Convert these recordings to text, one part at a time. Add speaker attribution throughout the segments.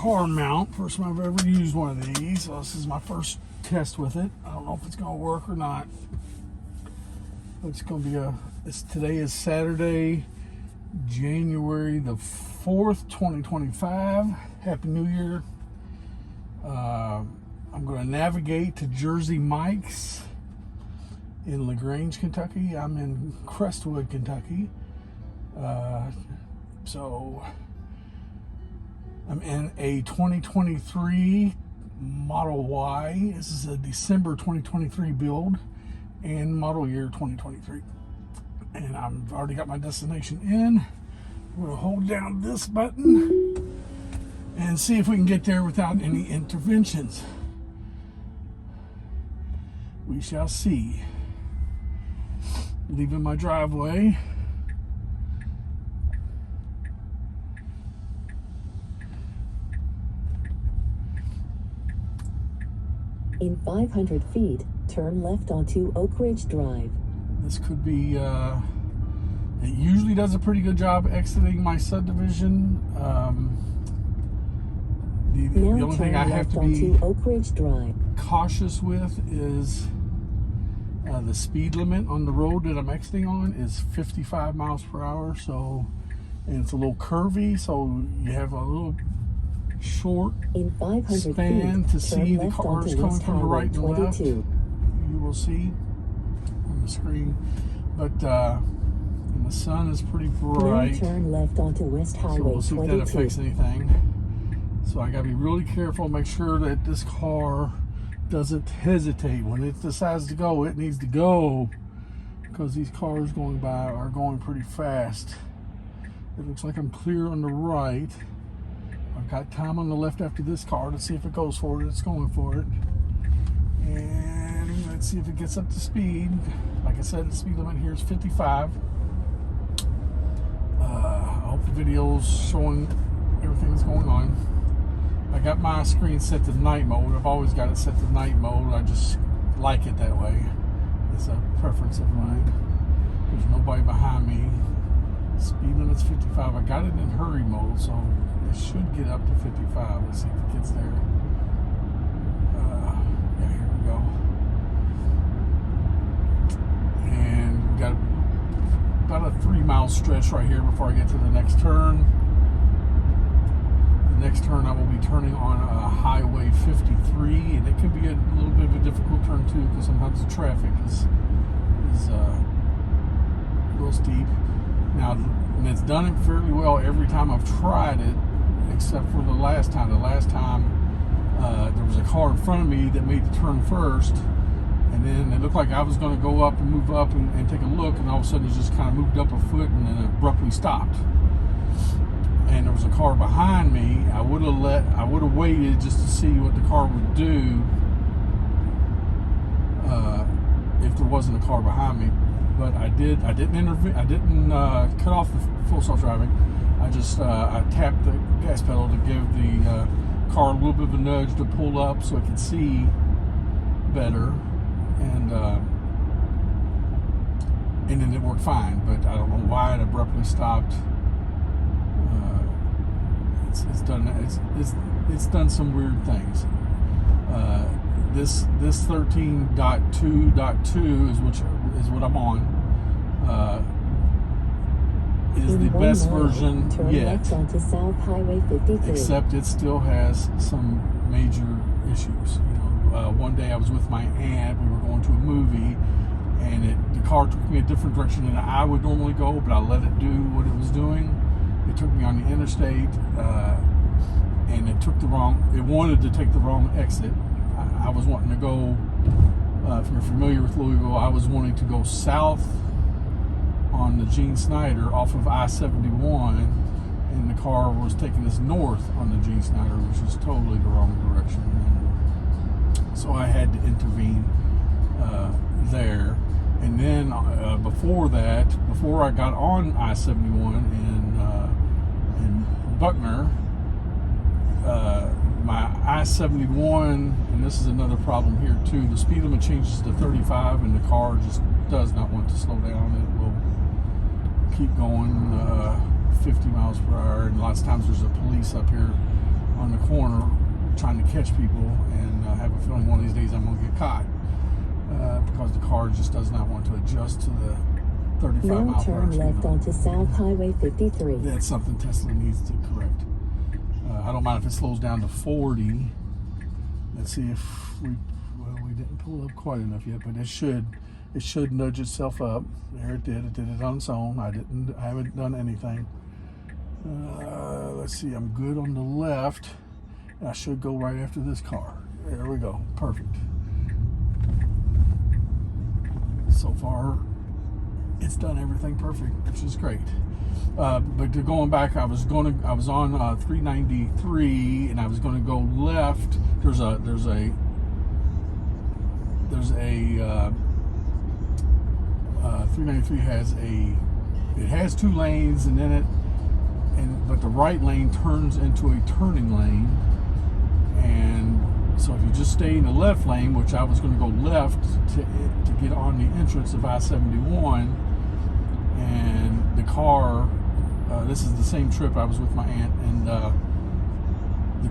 Speaker 1: car mount. First time I've ever used one of these. So this is my first test with it. I don't know if it's going to work or not. But it's going to be today is Saturday, January the 4th, 2025. Happy New Year. I'm going to navigate to Jersey Mike's in LaGrange, Kentucky. I'm in Crestwood, Kentucky. So I'm in a 2023 Model Y. This is a December 2023 build and model year 2023. And I've already got my destination in. I'm going to hold down this button and see if we can get there without any interventions. We shall see. Leaving my driveway.
Speaker 2: In 500 feet, turn left onto Oak Ridge Drive.
Speaker 1: This could be, it usually does a pretty good job exiting my subdivision. The only thing I have to be
Speaker 2: Oak Ridge Drive.
Speaker 1: Cautious with is the speed limit on the road that I'm exiting on is 55 miles per hour. So, and it's a little curvy, so you have a little short
Speaker 2: in 500
Speaker 1: span
Speaker 2: feet,
Speaker 1: to see the cars coming from the right and
Speaker 2: 22.
Speaker 1: left. You will see on the screen, but and the sun is pretty bright.
Speaker 2: Now turn left onto West Highway
Speaker 1: so we'll see
Speaker 2: 22.
Speaker 1: if that affects anything. So I got to be really careful, make sure that this car doesn't hesitate. When it decides to go, it needs to go, because these cars going by are going pretty fast. It looks like I'm clear on the right. I've got time on the left after this car to see if it goes for it. It's going for it. And let's see if it gets up to speed. Like I said, the speed limit here is 55. I hope the video's showing everything that's going on. I got my screen set to night mode. I've always got it set to night mode. I just like it that way. It's a preference of mine. There's nobody behind me. Speed limit's 55. I got it in hurry mode, so it should get up to 55. Let's see if it gets there. Yeah, here we go. And we got about a 3-mile stretch right here before I get to the next turn. The next turn I will be turning on Highway 53, and it can be a little bit of a difficult turn too, because sometimes the traffic is real steep. Now, and it's done it fairly well every time I've tried it, except for the last time. The last time there was a car in front of me that made the turn first, and then it looked like I was going to go up and move up and take a look, and all of a sudden it just kind of moved up a foot and then abruptly stopped. And there was a car behind me. I would have waited just to see what the car would do if there wasn't a car behind me. But I didn't intervene. I didn't cut off the full self-driving. I just I tapped the gas pedal to give the car a little bit of a nudge to pull up so it could see better, and then it worked fine. But I don't know why it abruptly stopped. It's done some weird things. This 13.2.2 is what I'm on. Is the best version yet, except it still has some major issues. You know, one day I was with my aunt. We were going to a movie, and the car took me a different direction than I would normally go, but I let it do what it was doing. It took me on the interstate, and it wanted to take the wrong exit. I was wanting to go, if you're familiar with Louisville, I was wanting to go south on the Gene Snyder off of I-71, and the car was taking us north on the Gene Snyder, which was totally the wrong direction. So I had to intervene there. And then before that, before I got on I-71 in Buckner, my I-71, and this is another problem here too, the speed limit changes to 35 and the car just does not want to slow down. It will keep going 50 miles per hour, and lots of times there's a police up here on the corner trying to catch people, and I have a feeling one of these days I'm going to get caught because the car just does not want to adjust to the 35
Speaker 2: Now
Speaker 1: mile per hour
Speaker 2: turn
Speaker 1: speed
Speaker 2: left
Speaker 1: limit.
Speaker 2: onto South Highway 53.
Speaker 1: That's something Tesla needs to correct. I don't mind if it slows down to 40. Let's see if we didn't pull up quite enough yet, but it should nudge itself up. There it did. It did it on its own. I haven't done anything. Let's see. I'm good on the left. I should go right after this car. There we go. Perfect. So far, it's done everything perfect, which is great. But going back, I was on 393, and I was going to go left. There's a 393 has two lanes, but the right lane turns into a turning lane, and so if you just stay in the left lane, which I was going to go left to get on the entrance of I-71, and the car, this is the same trip I was with my aunt, and the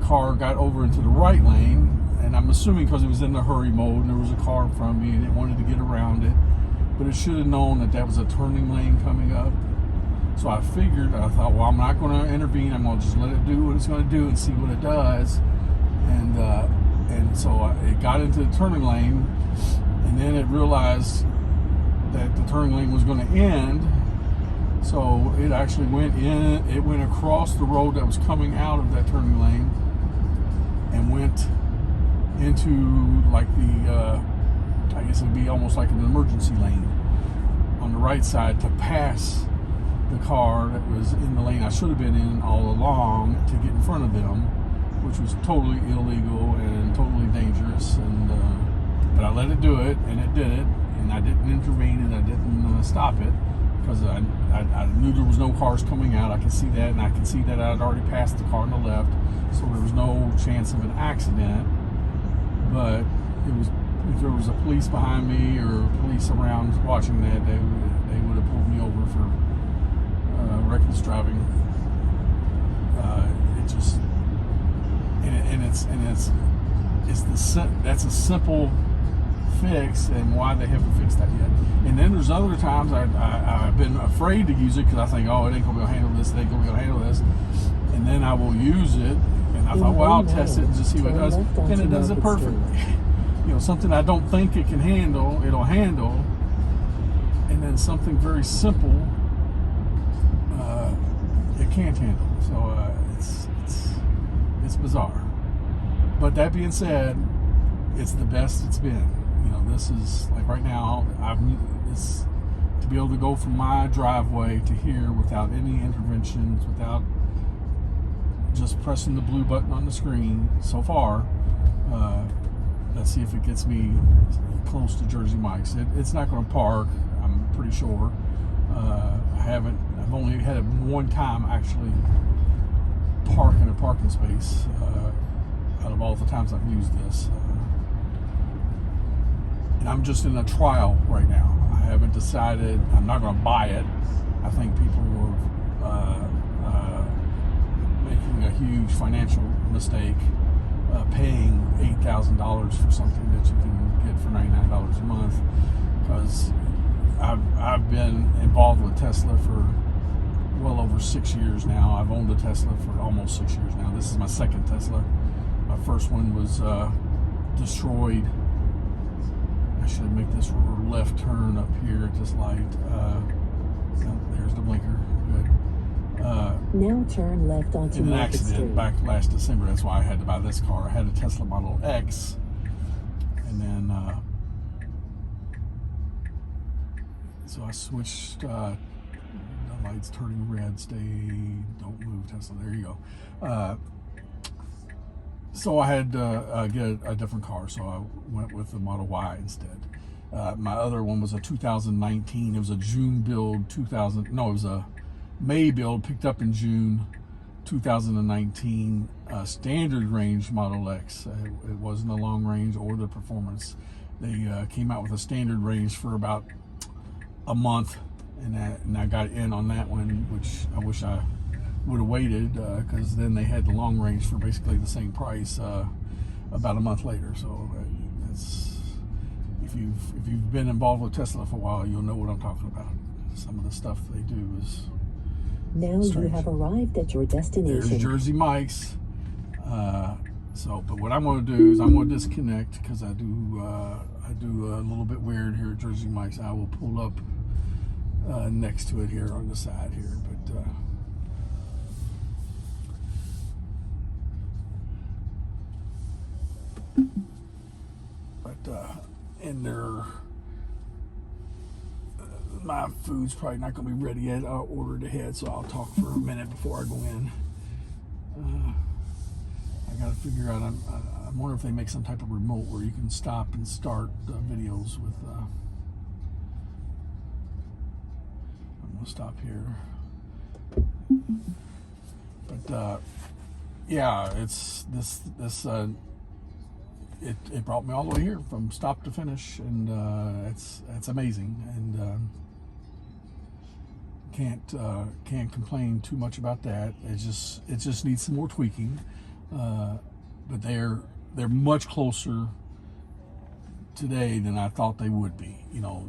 Speaker 1: car got over into the right lane, and I'm assuming because it was in the hurry mode and there was a car in front of me and it wanted to get around it, but it should have known that was a turning lane coming up. So I thought, well, I'm not going to intervene. I'm going to just let it do what it's going to do and see what it does. And so it got into the turning lane, and then it realized that the turning lane was going to end. So it actually went across the road that was coming out of that turning lane and went into like I guess it would be almost like an emergency lane on the right side to pass the car that was in the lane I should have been in all along to get in front of them, which was totally illegal and totally dangerous. But I let it do it, and it did it, and I didn't intervene, and I didn't stop it because I knew there was no cars coming out. I could see that, and I could see that I had already passed the car on the left, so there was no chance of an accident. But if there was a police behind me or police around watching that, they would have pulled me over for reckless driving. That's a simple fix, and why they haven't fixed that yet. And then there's other times I've been afraid to use it because I think, oh, it ain't gonna be able to handle this, it ain't gonna be able to handle this, and then I will use it, and I thought, well, I'll test it and just see what it does, and it does it perfectly. You know, something I don't think it can handle, it'll handle, and then something very simple, it can't handle. So it's bizarre. But that being said, it's the best it's been. You know, this is like right now, to be able to go from my driveway to here without any interventions, without just pressing the blue button on the screen so far. Let's see if it gets me close to Jersey Mike's. It's not going to park, I'm pretty sure. I've only had it one time actually park in a parking space out of all the times I've used this. And I'm just in a trial right now. I haven't decided. I'm not going to buy it. I think people were making a huge financial mistake paying $8,000 for something that you can get for $99 a month, because I've been involved with Tesla for well over 6 years now. I've owned a Tesla for almost 6 years now. This is my second Tesla. My first one was destroyed. I should make this left turn up here at this light. There's the blinker. Good.
Speaker 2: Now turn left onto
Speaker 1: In an
Speaker 2: Market
Speaker 1: accident
Speaker 2: Street.
Speaker 1: back last December. That's why I had to buy this car. I had a Tesla Model X, and then so I switched. The light's turning red. Don't move, Tesla. There you go. So I had to get a different car, so I went with the Model Y instead. My other one was a 2019. It was a June build. It was a May build, picked up in June 2019. Standard range Model X. It wasn't a long range or the performance. They came out with a standard range for about a month, and I got in on that one, which I wish I would have waited, because then they had the long range for basically the same price about a month later. So it's, if you've been involved with Tesla for a while, you'll know what I'm talking about. Some of the stuff they do is
Speaker 2: Now
Speaker 1: strange.
Speaker 2: you have arrived at your
Speaker 1: There's
Speaker 2: destination.
Speaker 1: Jersey Mike's. But what I'm going to do is I'm going to disconnect, because I do a little bit weird here at Jersey Mike's. I will pull up next to it here on the side here, and my food's probably not going to be ready yet. I'll order it ahead, so I'll talk for a minute before I go in. I got to figure out. I wonder if they make some type of remote where you can stop and start videos with. I'm gonna stop here. But yeah, it's this. It brought me all the way here from stop to finish, and it's amazing, and can't complain too much about that. It just needs some more tweaking, but they're much closer today than I thought they would be. You know,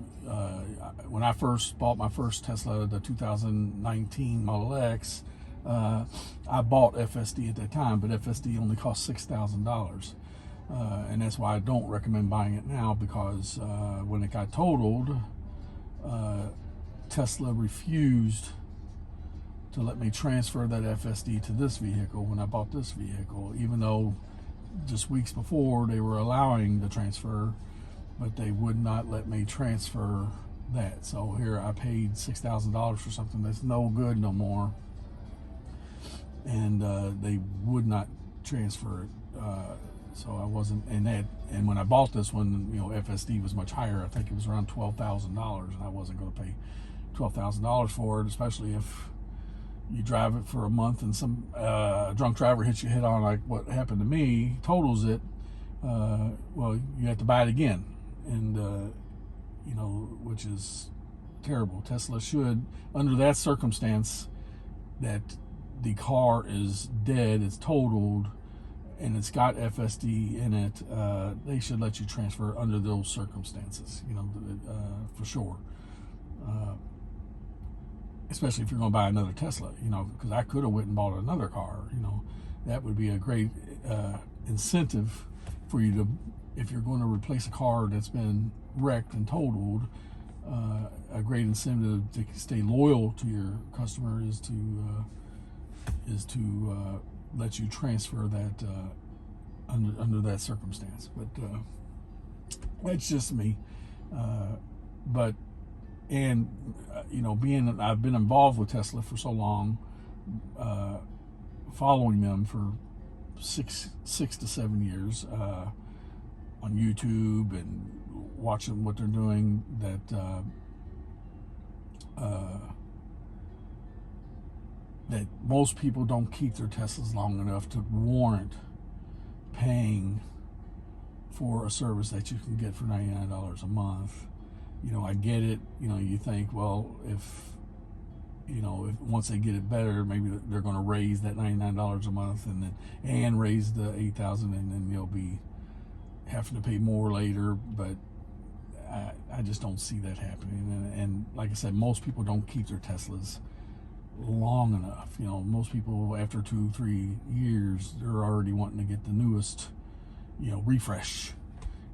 Speaker 1: when I first bought my first Tesla, the 2019 Model X, I bought FSD at that time, but FSD only cost $6,000. And that's why I don't recommend buying it now, because when it got totaled, Tesla refused to let me transfer that FSD to this vehicle when I bought this vehicle, even though just weeks before they were allowing the transfer, but they would not let me transfer that. So here I paid $6,000 for something that's no good no more, and they would not transfer it. So I wasn't, and when I bought this one, you know, FSD was much higher. I think it was around $12,000, and I wasn't going to pay $12,000 for it, especially if you drive it for a month and some drunk driver hits you head on, like what happened to me, totals it. Well, you have to buy it again, and you know, which is terrible. Tesla should, under that circumstance, that the car is dead, it's totaled, and it's got FSD in it, they should let you transfer under those circumstances, you know, for sure. Especially if you're going to buy another Tesla, you know, because I could have went and bought another car, you know. That would be a great incentive for you to, if you're going to replace a car that's been wrecked and totaled, a great incentive to stay loyal to your customer is to let you transfer that under that circumstance. But that's just me. You know, I've been involved with Tesla for so long, following them for six to 7 years on YouTube and watching what they're doing, that most people don't keep their Teslas long enough to warrant paying for a service that you can get for $99 a month. You know, I get it. You know, you think, well, if once they get it better, maybe they're going to raise that $99 a month and raise the $8,000, and then they'll be having to pay more later. But I just don't see that happening. And like I said, most people don't keep their Teslas long enough. You know, most people after 2-3 years, they're already wanting to get the newest, you know, refresh.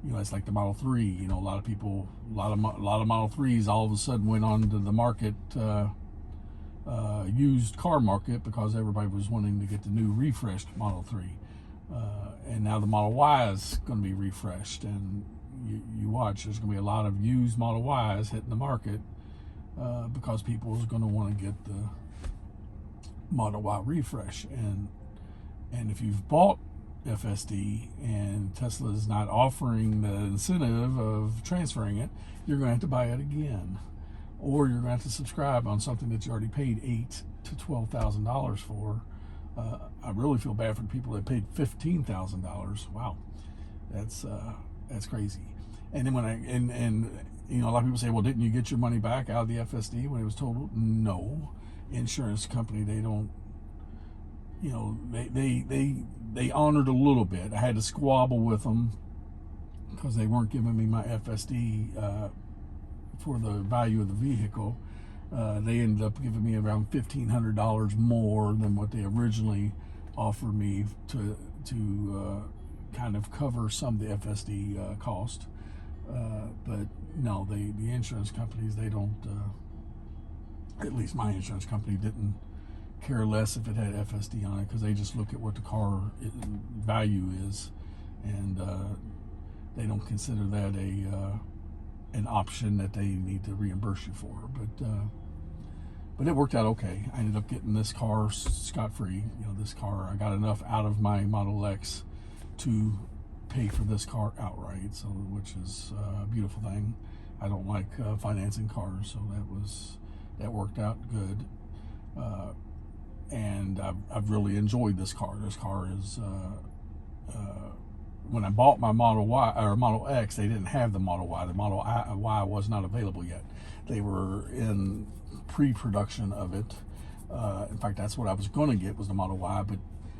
Speaker 1: You know, it's like the Model 3. You know, a lot of Model 3s all of a sudden went onto the market, used car market, because everybody was wanting to get the new refreshed Model 3. And now the Model Y is going to be refreshed, and you watch, there's going to be a lot of used Model Ys hitting the market, because people are going to want to get the Model Y refresh. And if you've bought FSD and Tesla is not offering the incentive of transferring it, you're going to have to buy it again, or you're going to have to subscribe on something that you already paid $8,000 to $12,000 for. I really feel bad for the people that paid $15,000. Wow, that's crazy. And then and you know, a lot of people say, well, didn't you get your money back out of the FSD when it was totaled? No. Insurance company, they don't you know, they honored a little bit. I had to squabble with them because they weren't giving me my FSD for the value of the vehicle. They ended up giving me around $1,500 more than what they originally offered me to kind of cover some of the FSD cost. But no, the insurance companies, they don't, at least my insurance company didn't care less if it had FSD on it, because they just look at what the car value is, and they don't consider that an option that they need to reimburse you for. But it worked out okay. I ended up getting this car scot-free. You know, this car, I got enough out of my Model X to pay for this car outright, so which is a beautiful thing. I don't like financing cars, so that worked out good. And I've really enjoyed this car. This car is when I bought my Model Y or Model X, they didn't have the Model Y. The Model Y was not available yet. They were in pre-production of it. In fact, that's what I was going to get, was the Model Y, but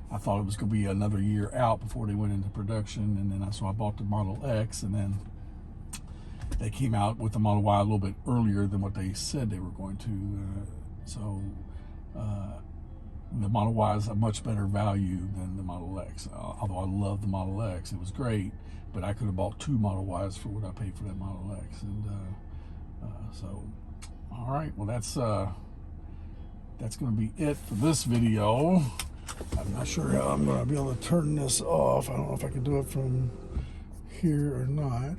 Speaker 1: I thought it was going to be another year out before they went into production, and then so I bought the Model X, and then they came out with the Model Y a little bit earlier than what they said they were going to. So the Model Y is a much better value than the Model X. Although I love the Model X, it was great, but I could have bought two Model Ys for what I paid for that Model X. And so, all right, well, that's going to be it for this video. I'm not sure how I'm going to be able to turn this off. I don't know if I can do it from here or not.